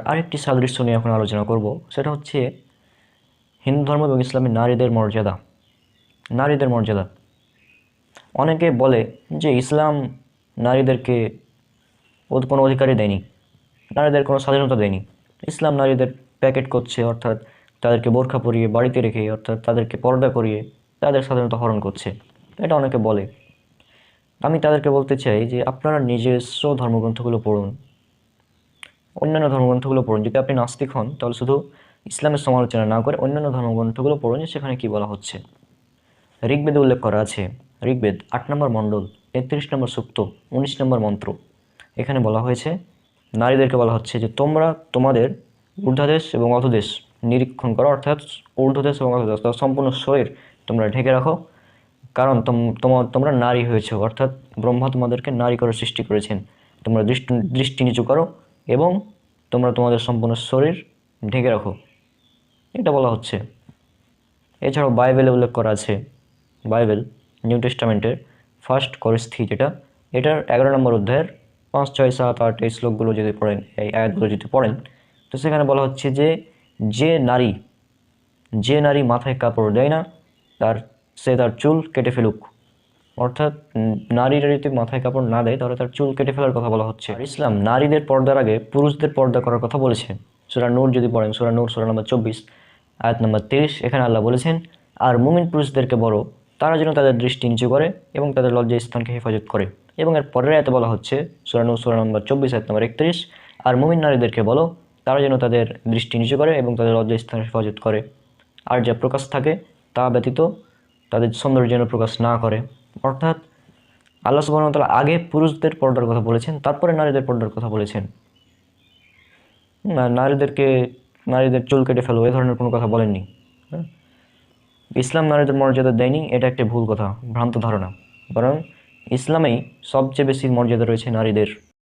আরেকটি সাদৃশ্য নিয়ে এখন আলোচনা করব, সেটা হচ্ছে হিন্দু ধর্ম এবং ইসলামে নারীদের মর্যাদা। নারীদের মর্যাদা অনেকে বলে যে ইসলাম নারীদেরকে কোনো অধিকারই দেয়নি, নারীদের কোনো স্বাধীনতা দেয়নি। ইসলাম নারীদের প্যাকেট করছে, অর্থাৎ তাদেরকে বোরখা পরিয়ে বাড়িতে রেখে, অর্থাৎ তাদেরকে পর্দা করিয়ে তাদের স্বাধীনতা হরণ করছে। এটা অনেকে বলে। আমি তাদেরকে বলতে চাই যে আপনারা নিজস্ব ধর্মগ্রন্থগুলো পড়ুন, অন্যান্য ধর্মগ্রন্থগুলো পড়ুন। যদি আপনি নাস্তিক হন তাহলে শুধু ইসলামের সমালোচনা না করে অন্যান্য ধর্মগ্রন্থগুলো পড়ুন যে সেখানে কী বলা হচ্ছে। ঋগ্বেদে উল্লেখ করা আছে, ঋগ্বেদ 8 নম্বর মণ্ডল 33 নম্বর সূক্ত 19 নম্বর মন্ত্র। এখানে বলা হয়েছে, নারীদেরকে বলা হচ্ছে যে তোমরা তোমাদের ঊর্ধ্বদেশ এবং অধোদেশ নিরীক্ষণ করো, অর্থাৎ ঊর্ধ্বদেশ এবং অধোদেশ সম্পূর্ণ শরীর তোমরা ঢেকে রাখো, কারণ তোমরা নারী হয়েছে, অর্থাৎ ব্রহ্মা তোমাদেরকে নারী করে সৃষ্টি করেছেন। তোমরা দৃষ্টি নিচু করো এবং তোমরা তোমাদের সম্পূর্ণ শরীর ঢেকে রাখো, এটা বলা হচ্ছে। এছাড়াও বাইবেলে উল্লেখ করা আছে, বাইবেল নিউ টেস্টামেন্টের 1 করিন্থী এটার 11 নম্বর অধ্যায়ের 5, 6, 7, 8 এই শ্লোকগুলো যদি পড়েন, এই আয়াতগুলো যদি পড়েন, তো সেখানে বলা হচ্ছে যে যে নারী মাথায় কাপড় দেয় না সে তার চুল কেটে ফেলুক। অর্থাৎ নারীরা যদি মাথায় কাপড় না দেয় তাহলে তার চুল কেটে ফেলার কথা বলা হচ্ছে। আর ইসলাম নারীদের পর্দার আগে পুরুষদের পর্দা করার কথা বলেছে। সূরা নূর যদি পড়েন, সূরা নূর সূরা নম্বর 24 আয়াত নম্বর 30, এখানে আল্লাহ বলেছেন, আর মুমিন পুরুষদেরকে বলো তারা যেন তাদের দৃষ্টি নিচু করে এবং তাদের লজ্জা স্থানকে হেফাজত করে। এবং এর পরের আয়াতে বলা হচ্ছে, সূরা নূর সূরা নম্বর 24 আয়াত নম্বর 31, আর মুমিন নারীদেরকে বলো তারা যেন তাদের দৃষ্টি নিচু করে এবং তাদের লজ্জা স্থানের হেফাজত করে, আর যা প্রকাশ থাকে তা ব্যতীত তাদের সৌন্দর্য যেন প্রকাশ না করে। অর্থাৎ আল্লাহ সুবহানাহু ওয়া তাআলা আগে পুরুষদের পর্দার কথা বলেছেন, তারপরে নারীদের পর্দার কথা বলেছেন। নারীদের চুল কেটে ফেলো এ ধরনের কোনো কথা বলেননি। ইসলাম নারীদের মর্যাদা দেয়নি, এটা একটা ভুল কথা, ভ্রান্ত ধারণা। বরং ইসলামেই সবচেয়ে বেশি মর্যাদা রয়েছে নারীদের।